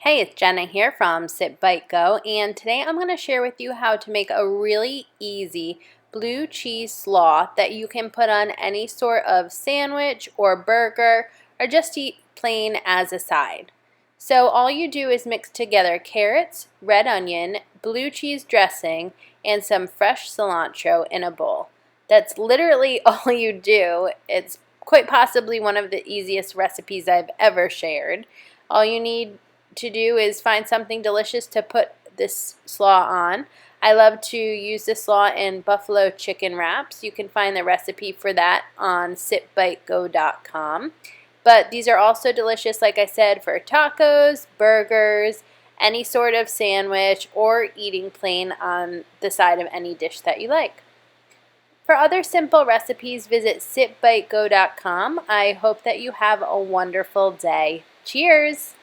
Hey, it's Jenna here from sipbitego, and today I'm going to share with you how to make a really easy blue cheese slaw that you can put on any sort of sandwich or burger or just eat plain as a side. So all you do is mix together carrots, red onion, blue cheese dressing, and some fresh cilantro in a bowl. That's literally all you do. It's quite possibly one of the easiest recipes I've ever shared. All you need to do is find something delicious to put this slaw on. I love to use this slaw in buffalo chicken wraps. You can find the recipe for that on sipbitego.com. But these are also delicious, like I said, for tacos, burgers, any sort of sandwich, or eating plain on the side of any dish that you like. For other simple recipes, visit sipbitego.com. I hope that you have a wonderful day. Cheers!